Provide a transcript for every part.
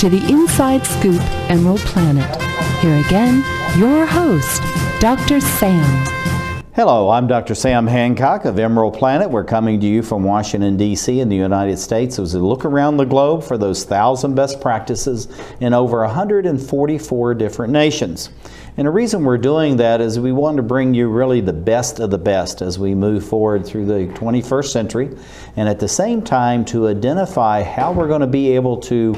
to the Inside Scoop Emerald Planet. Here again, your host, Dr. Sam. Hello, I'm Dr. Sam Hancock of Emerald Planet. We're coming to you from Washington, D.C. in the United States as we look around the globe for those 1,000 best practices in over 144 different nations. And the reason we're doing that is we want to bring you really the best of the best as we move forward through the 21st century, and at the same time to identify how we're going to be able to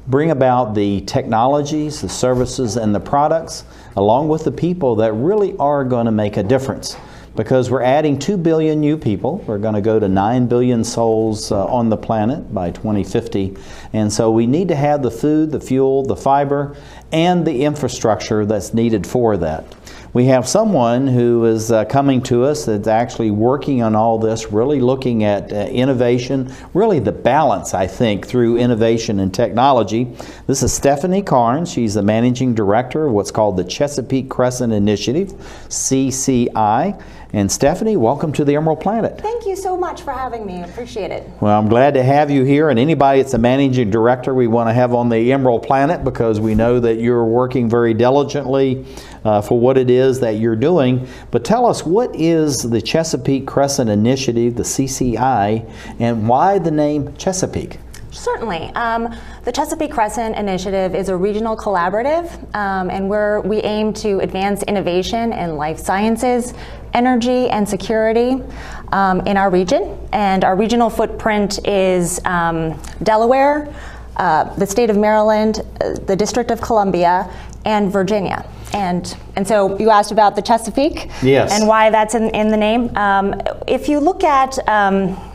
bring about the technologies, the services, and the products, along with the people that really are going to make a difference. Because we're adding 2 billion new people. We're going to go to 9 billion souls on the planet by 2050. And so we need to have the food, the fuel, the fiber, and the infrastructure that's needed for that. We have someone who is coming to us that's actually working on all this, really looking at innovation, really the balance, I think, through innovation and technology. This is Stephanie Carnes. She's the Managing Director of what's called the Chesapeake Crescent Initiative, CCI. And Stephanie, welcome to the Emerald Planet. Thank you so much for having me. I appreciate it. Well, I'm glad to have you here, and anybody that's a managing director we want to have on the Emerald Planet, because we know that you're working very diligently for what it is that you're doing. But tell us, what is the Chesapeake Crescent Initiative, the CCI, and why the name Chesapeake? Certainly. The Chesapeake Crescent Initiative is a regional collaborative, and we aim to advance innovation in life sciences, energy, and security in our region. And our regional footprint is Delaware, the state of Maryland, the District of Columbia, and Virginia. And so you asked about the Chesapeake, yes, and why that's in the name. If you look at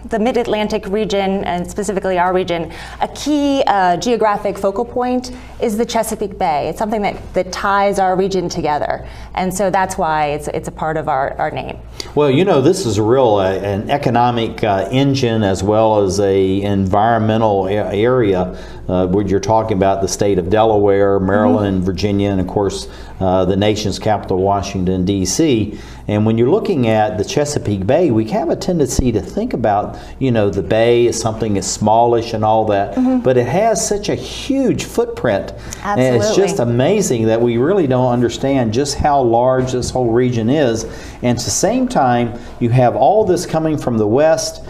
the Mid-Atlantic region, and specifically our region, a key geographic focal point is the Chesapeake Bay. It's something that ties our region together, and so that's why it's a part of our name. Well, you know, this is a real an economic engine as well as a environmental area. Where you're talking about the state of Delaware, Maryland, Virginia, and of course the nation's capital, Washington, D.C. And when you're looking at the Chesapeake Bay, we have a tendency to think about, you know, the bay as something that's smallish and all that, but it has such a huge footprint. Absolutely. And it's just amazing that we really don't understand just how large this whole region is. And at the same time, you have all this coming from the west,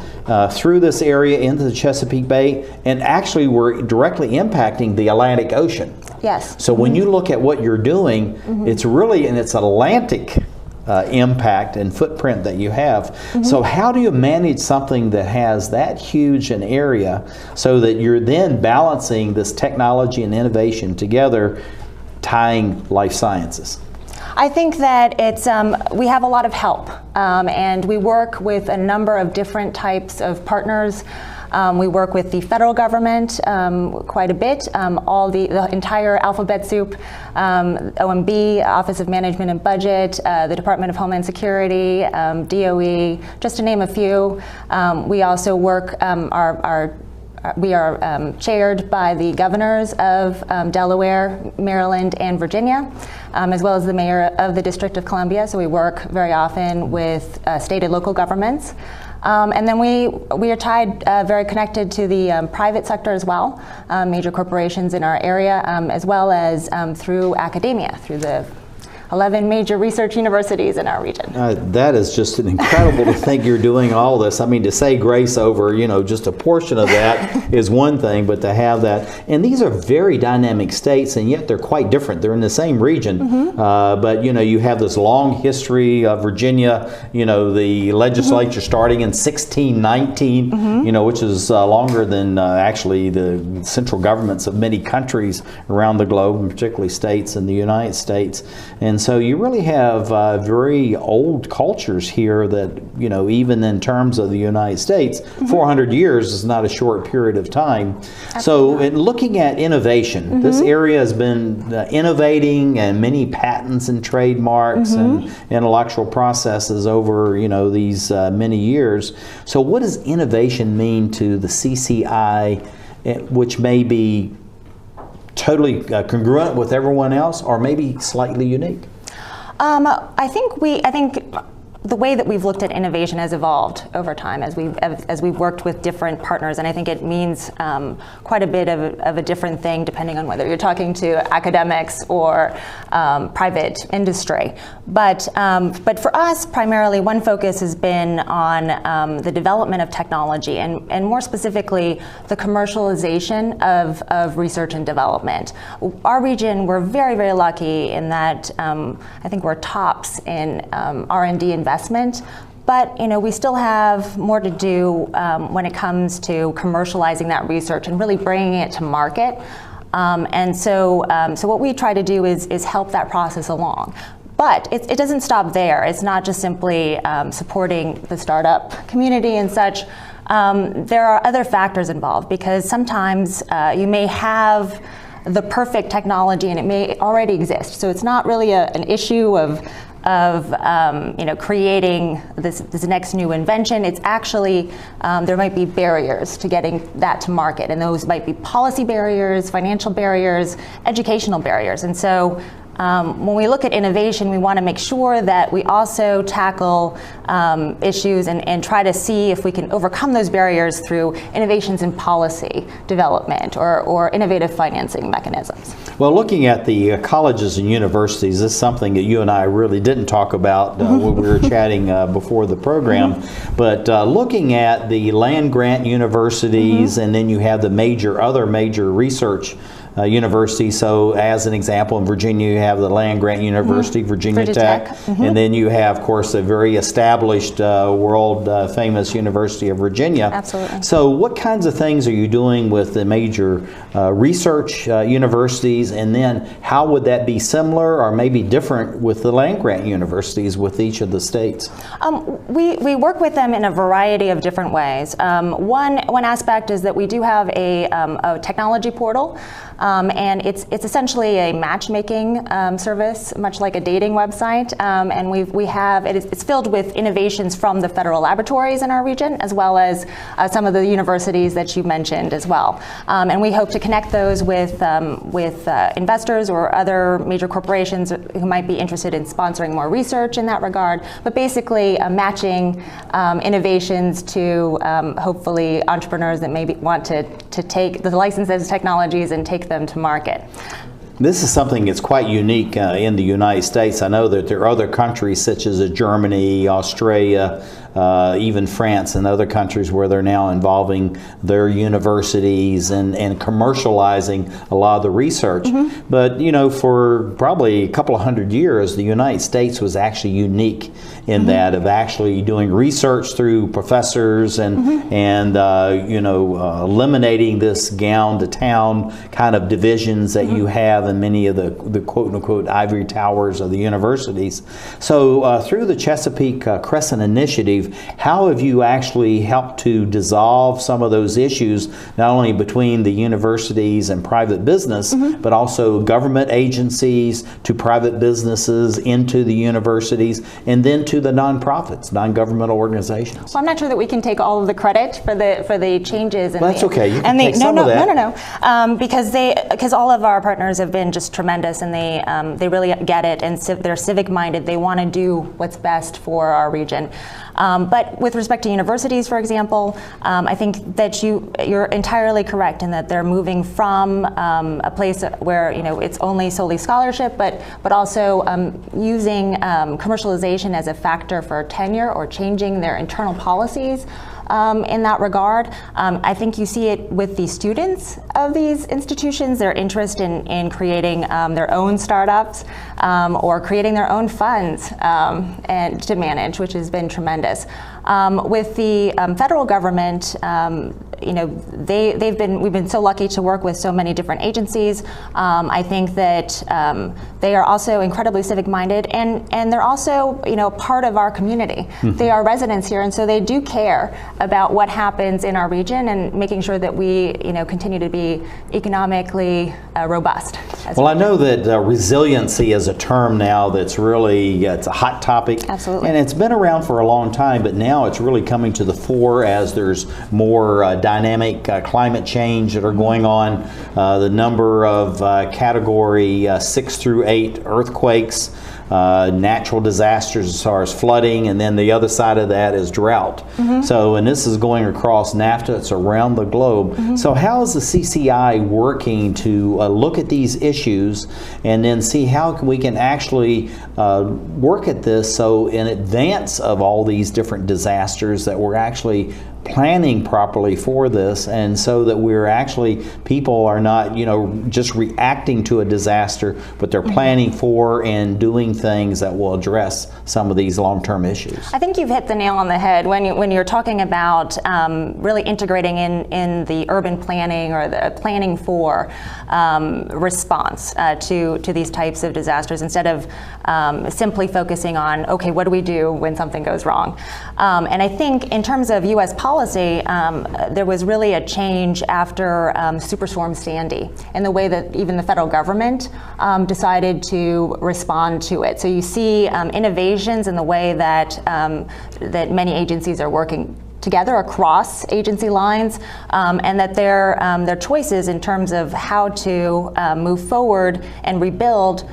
through this area into the Chesapeake Bay, and actually we're directly impacting the Atlantic Ocean. Yes. So when you look at what you're doing, it's really in its Atlantic impact and footprint that you have. So how do you manage something that has that huge an area so that you're then balancing this technology and innovation together, tying life sciences? I think that we have a lot of help, and we work with a number of different types of partners. We work with the federal government quite a bit, the entire alphabet soup, OMB, Office of Management and Budget, the Department of Homeland Security, DOE, just to name a few. We also work, we are chaired by the governors of Delaware, Maryland, and Virginia, as well as the mayor of the District of Columbia. So we work very often with state and local governments. And then we are tied, very connected to the private sector as well, major corporations in our area, as well as through academia, through the 11 major research universities in our region. That is just incredible to think you're doing all this. I mean, to say grace over, you know, just a portion of that is one thing, but to have that, and these are very dynamic states, and yet they're quite different. They're in the same region, but you know, you have this long history of Virginia, you know, the legislature starting in 1619, you know, which is longer than actually the central governments of many countries around the globe, and particularly states in the United States. And so you really have very old cultures here that, you know, even in terms of the United States, 400 years is not a short period of time. Absolutely. So in looking at innovation, this area has been innovating, and many patents and trademarks and intellectual processes over, you know, these many years. So what does innovation mean to the CCI, which may be totally congruent with everyone else, or maybe slightly unique? I think the way that we've looked at innovation has evolved over time as we've worked with different partners, and I think it means quite a bit of a different thing depending on whether you're talking to academics or private industry. But for us, primarily, one focus has been on the development of technology, and more specifically, the commercialization of research and development. Our region, we're very, very lucky in that I think we're tops in R&D investment. But we still have more to do when it comes to commercializing that research and really bringing it to market. So what we try to do is help that process along. But it doesn't stop there. It's not just simply supporting the startup community and such. There are other factors involved, because sometimes you may have the perfect technology and it may already exist. So it's not really an issue of creating this next new invention. It's actually, there might be barriers to getting that to market, and those might be policy barriers, financial barriers, educational barriers. And so when we look at innovation, we want to make sure that we also tackle issues and try to see if we can overcome those barriers through innovations in policy development or innovative financing mechanisms. Well, looking at the colleges and universities, this is something that you and I really didn't talk about when we were chatting before the program. But looking at the land-grant universities, and then you have the other major research university. So as an example, in Virginia you have the land-grant university, Virginia Tech. And then you have, of course, a very established world famous University of Virginia. Absolutely. So what kinds of things are you doing with the major research universities, and then how would that be similar or maybe different with the land-grant universities with each of the states? We work with them in a variety of different ways. One aspect is that we do have a technology portal. And it's essentially a matchmaking service, much like a dating website. And it's filled with innovations from the federal laboratories in our region, as well as some of the universities that you mentioned as well. And we hope to connect those with investors or other major corporations who might be interested in sponsoring more research in that regard. But basically, matching innovations to hopefully entrepreneurs that maybe want to take the licensed technologies and take them to market. This is something that's quite unique in the United States. I know that there are other countries such as Germany, Australia, even France and other countries where they're now involving their universities and commercializing a lot of the research. But for probably a couple of hundred years, the United States was actually unique in that of actually doing research through professors and eliminating this gown to town kind of divisions that you have in many of the quote unquote ivory towers of the universities. So through the Chesapeake Crescent initiative, how have you actually helped to dissolve some of those issues, not only between the universities and private business, but also government agencies to private businesses into the universities, and then to the nonprofits, non-governmental organizations? Well, I'm not sure that we can take all of the credit for the changes. Well, that's okay. You can take some of that. No. Because all of our partners have been just tremendous, and they really get it, and they're civic minded. They want to do what's best for our region. But with respect to universities, for example, I think that you're entirely correct in that they're moving from a place where it's only solely scholarship, but also using commercialization as a factor for tenure or changing their internal policies. In that regard, I think you see it with the students of these institutions, their interest in creating their own startups or creating their own funds and to manage, which has been tremendous. With the federal government, we've been so lucky to work with so many different agencies. I think that they are also incredibly civic minded, and they're also part of our community. They are residents here, and so they do care about what happens in our region and making sure that we continue to be economically robust. Well, I know that resiliency is a term now that's really it's a hot topic. Absolutely. And it's been around for a long time, but now it's really coming to the fore as there's more dynamic climate change that are going on. The number of category 6 through 8 earthquakes natural disasters as far as flooding, and then the other side of that is drought. So, and this is going across NAFTA, it's around the globe. So how is the CCI working to look at these issues and then see how we can actually work at this so in advance of all these different disasters that we're actually planning properly for this, and so that we're actually, people are not, you know, just reacting to a disaster, but they're planning for and doing things that will address some of these long-term issues. I think you've hit the nail on the head when you're talking about really integrating in the urban planning or the planning for response to these types of disasters, instead of simply focusing on, okay, what do we do when something goes wrong? And I think in terms of U.S. policy, there was really a change after Superstorm Sandy in the way that even the federal government decided to respond to it. So you see innovations in the way that that many agencies are working together across agency lines, and that their choices in terms of how to move forward and rebuild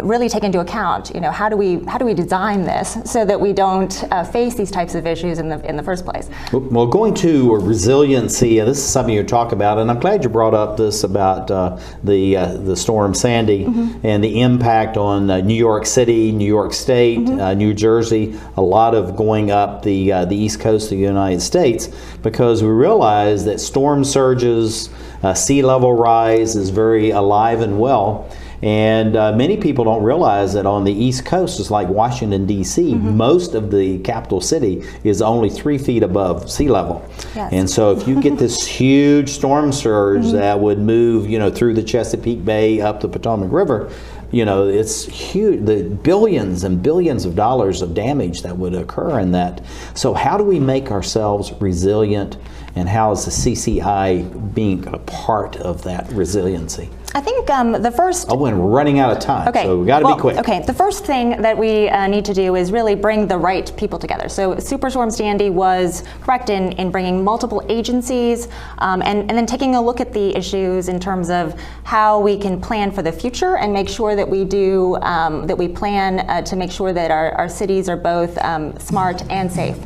really take into account, you know, how do we design this so that we don't face these types of issues in the first place. Well, going to resiliency, this is something you talk about, and I'm glad you brought up this about the storm Sandy and the impact on New York City, New York State, New Jersey, a lot of going up the East Coast of the United States, because we realize that storm surges, sea level rise is very alive and well. And many people don't realize that on the East Coast, just like Washington, D.C., most of the capital city is only 3 feet above sea level. Yes. And so if you get this huge storm surge that would move, you know, through the Chesapeake Bay up the Potomac River, you know, it's huge, the billions and billions of dollars of damage that would occur in that. So how do we make ourselves resilient, and how is the CCI being a part of that resiliency? I think the first... Oh, and we're running out of time, okay, so we got to be quick. Okay, the first thing that we need to do is really bring the right people together. So Superstorm Sandy was correct in bringing multiple agencies and then taking a look at the issues in terms of how we can plan for the future and make sure that we do, that we plan to make sure that our cities are both smart and safe.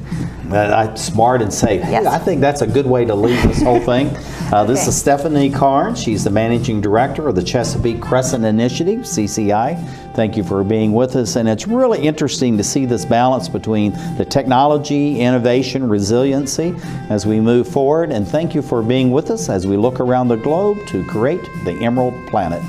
Smart and safe. Yes. I think that's a good way to lead this whole thing. This is Stephanie Carnes. She's the Managing Director of the Chesapeake Crescent Initiative, CCI. Thank you for being with us. And it's really interesting to see this balance between the technology, innovation, resiliency as we move forward. And thank you for being with us as we look around the globe to create the Emerald Planet.